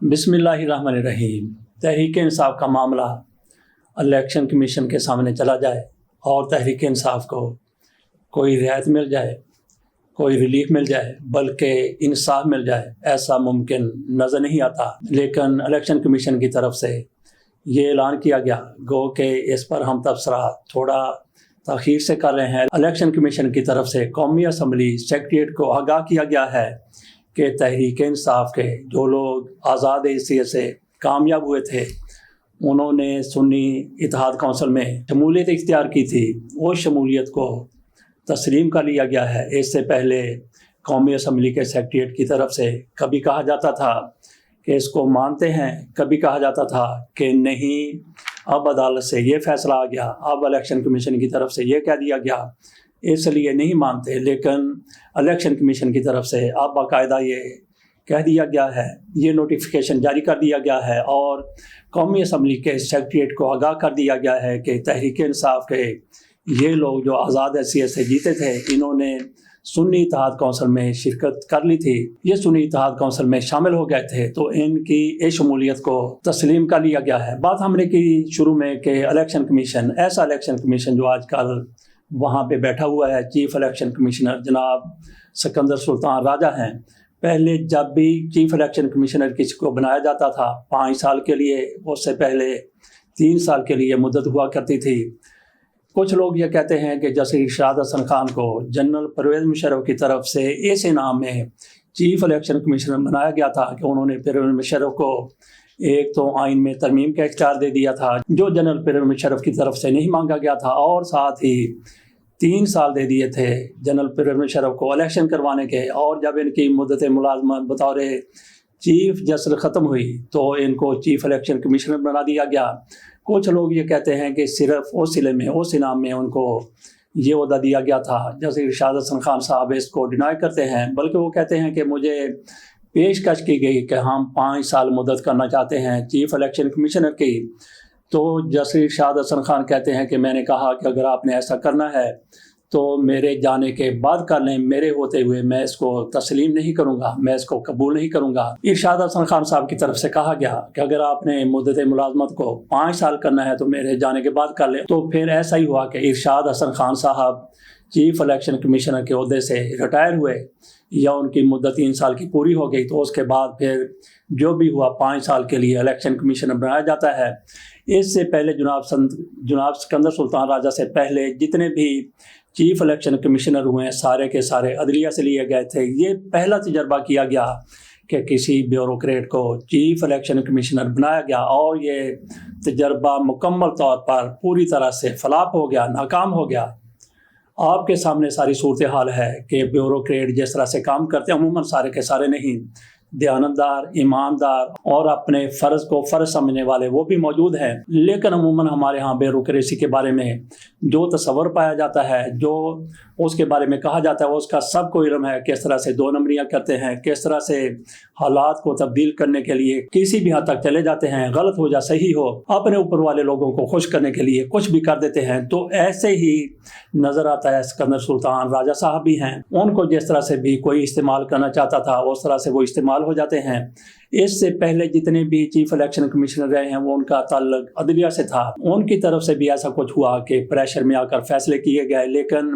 बिस्मिल्लाहिर्रहमानिर्रहीम। तहरीक इंसाफ का मामला इलेक्शन कमीशन के सामने चला जाए और तहरीक इंसाफ को कोई रियायत मिल जाए, कोई रिलीफ मिल जाए, बल्कि इंसाफ मिल जाए, ऐसा मुमकिन नज़र नहीं आता। लेकिन इलेक्शन कमीशन की तरफ से ये ऐलान किया गया, गो कि इस पर हम तबसरा थोड़ा ताख़ीर से कर रहे हैं। इलेक्शन कमीशन की तरफ से कौमी असम्बली सेक्रेटरीट को आगाह किया गया है कि तहरीक इंसाफ के जो लोग आज़ाद हैसियत से कामयाब हुए थे, उन्होंने सुन्नी इत्तेहाद कौंसिल में शमूलियत इख्तियार की थी, वो शमूलियत को तस्लीम कर लिया गया है। इससे पहले कौमी असम्बली के सेक्रेटरीट की तरफ से कभी कहा जाता था कि इसको मानते हैं, कभी कहा जाता था कि नहीं, अब अदालत से ये फ़ैसला आ गया, अब इलेक्शन कमीशन की तरफ से ये कह दिया गया, इसलिए नहीं मानते। लेकिन इलेक्शन कमीशन की तरफ से अब बाकायदा ये कह दिया गया है, ये नोटिफिकेशन जारी कर दिया गया है और कौमी असम्बली के सेक्रेटरीट को आगाह कर दिया गया है कि तहरीक इंसाफ के ये लोग जो आज़ाद हैसियत से जीते थे, इन्होंने सुन्नी इत्तेहाद कौंसिल में शिरकत कर ली थी, ये सुन्नी इत्तेहाद कौंसिल में शामिल हो गए थे, तो इनकी इस शमूलियत को तस्लीम कर लिया गया है। बात हमने की शुरू में कि इलेक्शन कमीशन, ऐसा इलेक्शन कमीशन जो आजकल वहाँ पे बैठा हुआ है, चीफ इलेक्शन कमिश्नर जनाब सिकंदर सुल्तान राजा हैं। पहले जब भी चीफ इलेक्शन कमिश्नर किसी को बनाया जाता था 5 साल के लिए, उससे पहले 3 साल के लिए मुद्दत हुआ करती थी। कुछ लोग ये कहते हैं कि जैसे इरशाद हसन खान को जनरल परवेज़ मुशर्रफ की तरफ से इस इनाम में चीफ इलेक्शन कमिश्नर बनाया गया था कि उन्होंने परवेज़ मुशर्रफ को एक तो आइन में तरमीम का इख्तियार दे दिया था जो जनरल परवेज़ मुशर्रफ की तरफ से नहीं मांगा गया था, और साथ ही 3 साल दे दिए थे जनरल परवेज़ मुशर्रफ को इलेक्शन करवाने के। और जब इनकी मुद्दत मुलाजमत बतौर चीफ जस्टिस ख़त्म हुई तो इनको चीफ इलेक्शन कमिश्नर बना दिया गया। कुछ लोग ये कहते हैं कि सिर्फ उस सिले में, उस इनाम में उनको ये ओहदा दिया गया था। जैसे इरशाद हसन खान साहब इसको डिनाई करते हैं, बल्कि वो कहते हैं कि मुझे पेशकश की गई कि हम 5 साल मुद्दत करना चाहते हैं चीफ इलेक्शन कमिश्नर की। तो जैसे इरशाद हसन खान कहते हैं कि मैंने कहा कि अगर आपने ऐसा करना है तो मेरे जाने के बाद कर लें, मेरे होते हुए मैं इसको तस्लीम नहीं करूँगा, मैं इसको कबूल नहीं करूँगा। इरशाद हसन खान साहब की तरफ से कहा गया कि अगर आपने मुद्दत मुलाजमत को 5 साल करना है तो मेरे जाने के बाद कर लें। तो फिर ऐसा ही हुआ कि इरशाद हसन खान साहब चीफ इलेक्शन कमिश्नर के ओहदे से रिटायर हुए या उनकी मुद्दत 3 साल की पूरी हो गई, तो उसके बाद फिर जो भी हुआ 5 साल के लिए इलेक्शन कमिश्नर बनाया जाता है। इससे पहले जनाब सिकंदर सुल्तान राजा से पहले जितने भी चीफ इलेक्शन कमिश्नर हुए हैं, सारे के सारे अदलिया से लिए गए थे। ये पहला तजर्बा किया गया कि किसी ब्यूरोक्रेट को चीफ इलेक्शन कमिश्नर बनाया गया और ये तजर्बा मुकम्मल तौर पर पूरी तरह से फ्लॉप हो गया, नाकाम हो गया। आपके सामने सारी सूरत हाल है कि ब्यूरोक्रेट जिस तरह से काम करते हैं, अमूमन सारे के सारे नहीं, दयानतदार, ईमानदार और अपने फ़र्ज़ को फ़र्ज समझने वाले वो भी मौजूद हैं। लेकिन अमूमन हमारे यहाँ ब्यूरोक्रेसी के बारे में जो तस्वर पाया जाता है, जो उसके बारे में कहा जाता है, वो उसका सबको इल्म है किस तरह से 2 नंबरियाँ करते हैं, किस तरह से हालात को तब्दील करने के लिए किसी भी हद तक चले जाते हैं, गलत हो या सही हो, अपने ऊपर वाले लोगों को खुश करने के लिए कुछ भी कर देते हैं। तो ऐसे ही नज़र आता है सिकंदर सुल्तान राजा साहब भी हैं, उनको जिस तरह से भी कोई इस्तेमाल करना चाहता था उस तरह से वो इस्तेमाल हो जाते हैं। इससे पहले जितने भी चीफ इलेक्शन कमिश्नर रहे हैं वो उनका ताल्लुक अदलिया से था, उनकी तरफ से भी ऐसा कुछ हुआ कि प्रेशर में आकर फैसले किए गए। लेकिन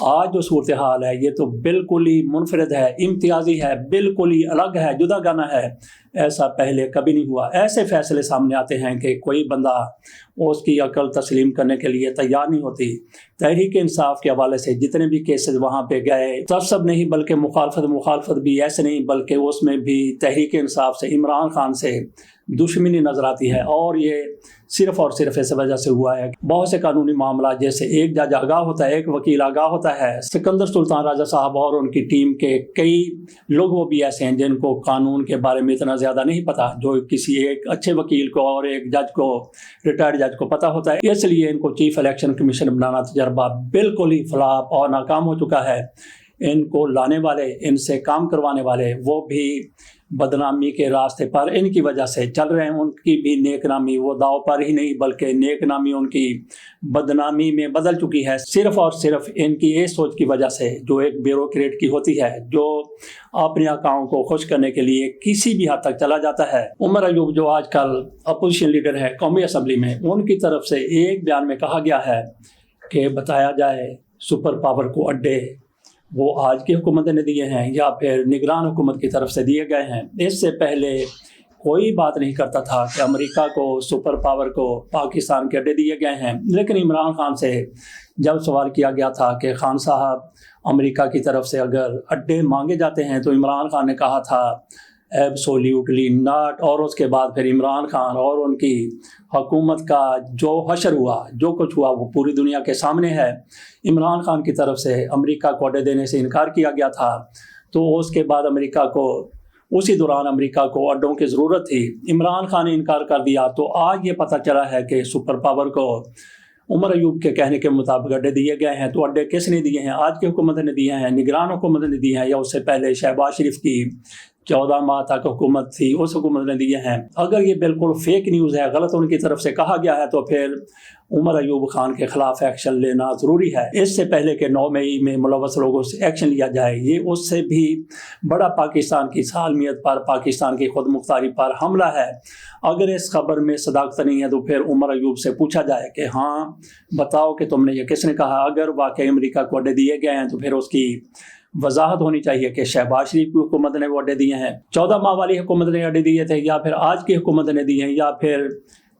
आज जो सूरत हाल है ये तो बिल्कुल ही मुनफरिद है, इम्तियाजी है, बिल्कुल ही अलग है, जुदागाना है, ऐसा पहले कभी नहीं हुआ। ऐसे फैसले सामने आते हैं कि कोई बंदा उसकी अकल तस्लीम करने के लिए तैयार नहीं होती। तहरीक इंसाफ के हवाले से जितने भी केसेस वहाँ पे गए, सब नहीं, बल्कि मुखालफत भी ऐसे नहीं, बल्कि उसमें भी तहरीक इंसाफ से इमरान खान से दुश्मनी नज़र आती है। और ये सिर्फ़ और सिर्फ इस वजह से हुआ है बहुत से कानूनी मामला, जैसे एक जज आगाह होता है, एक वकील आगाह होता है। सिकंदर सुल्तान राजा साहब और उनकी टीम के कई लोग वो भी ऐसे हैं जिनको कानून के बारे में इतना ज़्यादा नहीं पता, जो किसी एक अच्छे वकील को और एक जज को, रिटायर्ड जज को पता होता है। इसलिए इनको चीफ इलेक्शन कमीशन बनाना तजर्बा बिल्कुल ही फ्लॉप और नाकाम हो चुका है। इनको लाने वाले, इनसे काम करवाने वाले, वो भी बदनामी के रास्ते पर इनकी वजह से चल रहे हैं। उनकी भी नेक नामी वो दाव पर ही नहीं बल्कि नेक नामी उनकी बदनामी में बदल चुकी है, सिर्फ और सिर्फ इनकी ये सोच की वजह से जो एक ब्यूरोक्रेट की होती है, जो अपने आकाओं को खुश करने के लिए किसी भी हद तक चला जाता है। उमर अयूब जो आजकल अपोजिशन लीडर है कौमी असम्बली में, उनकी तरफ से एक बयान में कहा गया है कि बताया जाए सुपर पावर को अड्डे वो आज की हुकूमत ने दिए हैं या फिर निगरान हुकूमत की तरफ से दिए गए हैं। इससे पहले कोई बात नहीं करता था कि अमेरिका को, सुपर पावर को पाकिस्तान के अड्डे दिए गए हैं। लेकिन इमरान खान से जब सवाल किया गया था कि खान साहब अमेरिका की तरफ से अगर अड्डे मांगे जाते हैं, तो इमरान खान ने कहा था एब्सोल्यूटली नॉट। और उसके बाद फिर इमरान खान और उनकी हुकूमत का जो हशर हुआ, जो कुछ हुआ, वो पूरी दुनिया के सामने है। इमरान खान की तरफ से अमेरिका को अड्डे देने से इनकार किया गया था, तो उसके बाद अमेरिका को, उसी दौरान अमेरिका को अड्डों की ज़रूरत थी। इमरान खान ने इनकार कर दिया, तो आज ये पता चला है कि सुपर पावर को उमर अयूब के कहने के मुताबिक अड्डे दिए गए हैं। तो अड्डे किसने दिए हैं? आज की हुकूमत ने दिए हैं, निगरान हुकूमत ने दिए हैं, या उससे पहले शहबाज शरीफ की 14 माह तक हुकूमत थी, उस हुकूमत ने दिए हैं। अगर ये बिल्कुल फेक न्यूज़ है, गलत उनकी तरफ से कहा गया है, तो फिर उमर अयूब खान के खिलाफ एक्शन लेना ज़रूरी है। इससे पहले कि 9 मई में मुलव्वस लोगों से एक्शन लिया जाए, ये उससे भी बड़ा पाकिस्तान की सालमियत पर, पाकिस्तान की खुद मुख्तारी पर हमला है। अगर इस खबर में सदाकत नहीं है, तो फिर उमर अयूब से पूछा जाए कि हाँ बताओ कि तुमने ये किसने कहा। अगर वाकई अमेरिका को अड्डे दिए गए हैं, तो फिर उसकी वजाहत होनी चाहिए कि शहबाज शरीफ की हुकूमत ने वो अड्डे दिए हैं, 14 माह वाली हुकूमत ने अड्डे दिए थे, या फिर आज की हुकूमत ने दिए हैं, या फिर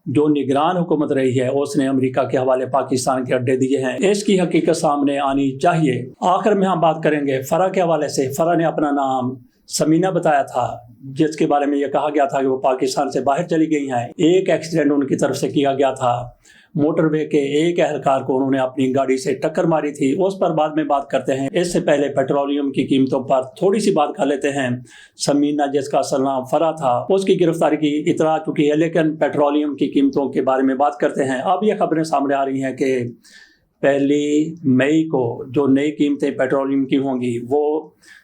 जो निगरान हुकूमत रही है उसने अमेरिका के हवाले पाकिस्तान के अड्डे दिए हैं। इसकी हकीकत सामने आनी चाहिए। आखिर में हम बात करेंगे फ़रा के हवाले से। फ़रा ने अपना नाम समीना बताया था, जिसके बारे में यह कहा गया था कि वो पाकिस्तान से बाहर चली गई हैं। एक एक्सीडेंट उनकी तरफ से किया गया था, मोटरवे के एक एहलकार को उन्होंने अपनी गाड़ी से टक्कर मारी थी, उस पर बाद में बात करते हैं। इससे पहले पेट्रोलियम की कीमतों पर थोड़ी सी बात कर लेते हैं। समीना, जिसका असल नाम फ़रा था, उसकी गिरफ्तारी की इतला आ चुकी है, लेकिन पेट्रोलियम की कीमतों के बारे में बात करते हैं। अब ये खबरें सामने आ रही हैं कि 1 मई को जो नई कीमतें पेट्रोलियम की होंगी वो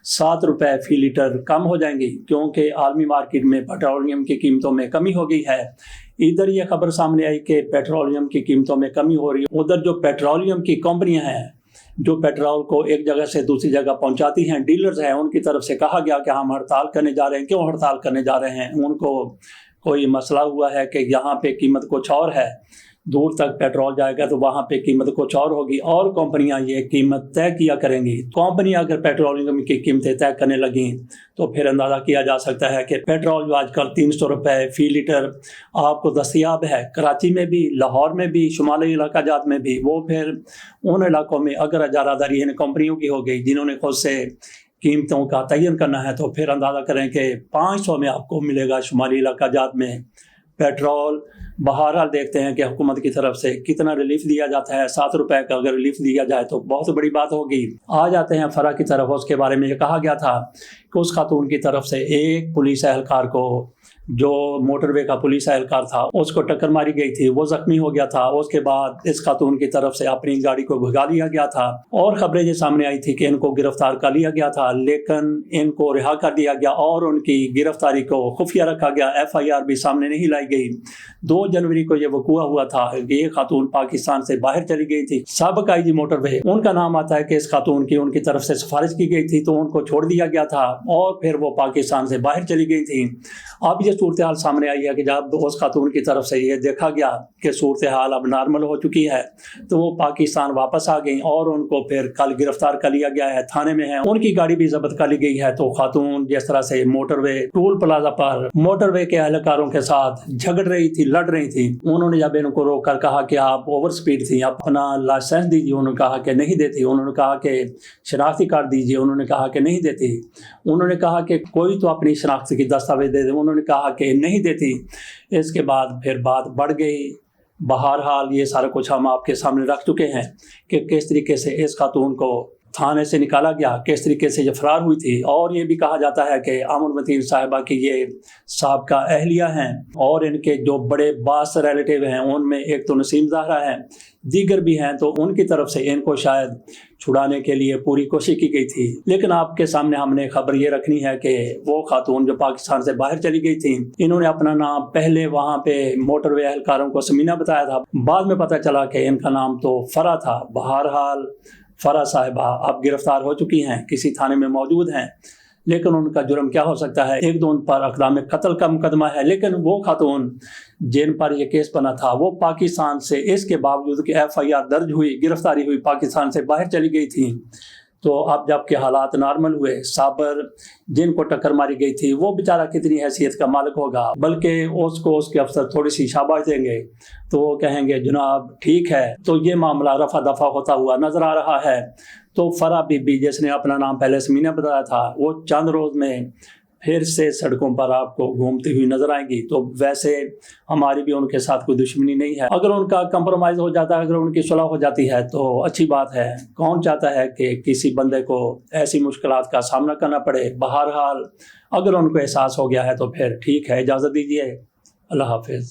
7 रुपये फ़ी लीटर कम हो जाएंगी, क्योंकि आलमी मार्केट में पेट्रोलियम की कीमतों में कमी हो गई है। इधर ये खबर सामने आई कि पेट्रोलियम की कीमतों में कमी हो रही है। उधर जो पेट्रोलियम की कंपनियां हैं, जो पेट्रोल को एक जगह से दूसरी जगह पहुंचाती हैं, डीलर्स हैं, उनकी तरफ से कहा गया कि हम हड़ताल करने जा रहे हैं। क्यों हड़ताल करने जा रहे हैं? उनको कोई मसला हुआ है कि यहाँ पे कीमत कुछ और है, दूर तक पेट्रोल जाएगा तो वहाँ पे कीमत कुछ और होगी, और कंपनियां ये कीमत तय किया करेंगी। कंपनियां अगर पेट्रोलियम की कीमतें तय करने लगी, तो फिर अंदाज़ा किया जा सकता है कि पेट्रोल जो आजकल 300 रुपये फ़ी लीटर आपको दस्तयाब है, कराची में भी, लाहौर में भी, शुमाली इलाका जात में भी, वो फिर उन इलाकों में अगर इजारादारी इन कंपनियों की हो गई जिन्होंने खुद से कीमतों का तयन करना है, तो फिर अंदाज़ा करें कि 500 में आपको मिलेगा शुमाली इलाका जात में पेट्रोल। बहरहाल देखते हैं कि हुकूमत की तरफ से कितना रिलीफ दिया जाता है। 7 रुपये का अगर रिलीफ दिया जाए तो बहुत बड़ी बात होगी। आ जाते हैं फ़रा की तरफ। उसके बारे में ये कहा गया था कि उस खातून की तरफ से एक पुलिस एहलकार को, जो मोटरवे का पुलिस एहलकार था, उसको टक्कर मारी गई थी, वो ज़ख्मी हो गया था। उसके बाद इस खातून की तरफ से अपनी गाड़ी को भगा लिया गया था, और ख़बरें ये सामने आई थी कि इनको गिरफ्तार कर लिया गया था, लेकिन इनको रिहा कर दिया गया और उनकी गिरफ्तारी को खुफिया रखा गया। FIR भी सामने नहीं लाई गई। 2 जनवरी को ये वक़ूआ हुआ था। ये खातून पाकिस्तान से बाहर चली गई थी। साबिक़ IG मोटरवे, उनका नाम आता है कि इस खातून की उनकी तरफ से सिफारिश की गई थी, तो उनको छोड़ दिया गया था और फिर वो पाकिस्तान से बाहर चली गई थी। अब ये सूरत हाल सामने आई है कि जब उस खातून की तरफ से ये देखा गया कि सूरत हाल अब नॉर्मल हो चुकी है, तो वो पाकिस्तान वापस आ गई और उनको फिर कल गिरफ्तार कर लिया गया है, थाने में है। उनकी गाड़ी भी जब्त कर ली गई है। तो खातून जिस तरह से मोटरवे टोल प्लाजा पर मोटरवे के एहलकारों के साथ झगड़ रही थी, लड़ रही थी, उन्होंने जब इनको रोक कर कहा कि आप ओवर स्पीड थी, अपना लाइसेंस दीजिए, उन्होंने कहा कि नहीं देती। उन्होंने कहा कि शनाख्ती कार्ड दीजिए, उन्होंने कहा कि नहीं देती। उन्होंने कहा कि कोई तो अपनी शनाख्ती की दस्तावेज दे दे, उन्होंने कहा कि नहीं देती। इसके बाद फिर बात बढ़ गई। बहरहाल ये सारा कुछ हम आपके सामने रख चुके हैं कि किस तरीके से इस खातून को थाने से निकाला गया, किस तरीके से ये फरार हुई थी। और ये भी कहा जाता है कि आमर मतीन साहिबा की ये साहब का अहलिया हैं और इनके जो बड़े बास रिलेटिव हैं उनमें एक तो नसीम ज़हरा हैं, दीगर भी हैं, तो उनकी तरफ से इनको शायद छुड़ाने के लिए पूरी कोशिश की गई थी। लेकिन आपके सामने हमने खबर ये रखनी है कि वो खातून जो पाकिस्तान से बाहर चली गई थी, इन्होंने अपना नाम पहले वहाँ पे मोटरवे एहलकारों को समीना बताया था, बाद में पता चला कि इनका नाम तो फरा था। बहरहाल फरा साहिबा अब गिरफ्तार हो चुकी हैं, किसी थाने में मौजूद हैं, लेकिन उनका जुर्म क्या हो सकता है? एक तो उन पर अक़दाम कत्ल का मुकदमा है, लेकिन वो खातून जिन पर यह केस बना था वो पाकिस्तान से, इसके बावजूद कि FIR दर्ज हुई, गिरफ्तारी हुई, पाकिस्तान से बाहर चली गई थी। तो अब जबकि हालात नॉर्मल हुए, साबर जिनको टक्कर मारी गई थी वो बेचारा कितनी हैसियत का मालिक होगा, बल्कि उसको उसके अफसर थोड़ी सी शाबाश देंगे तो वो कहेंगे जनाब ठीक है। तो ये मामला रफा दफा होता हुआ नजर आ रहा है। तो फरा बीबी जिसने अपना नाम पहले समीना बताया था, वो चंद रोज में फिर से सड़कों पर आपको घूमती हुई नजर आएंगी। तो वैसे हमारी भी उनके साथ कोई दुश्मनी नहीं है, अगर उनका कंप्रोमाइज़ हो जाता है, अगर उनकी सुलह हो जाती है तो अच्छी बात है। कौन चाहता है कि किसी बंदे को ऐसी मुश्किलात का सामना करना पड़े? बहरहाल अगर उनको एहसास हो गया है तो फिर ठीक है, इजाज़त दीजिए, अल्लाह हाफिज़।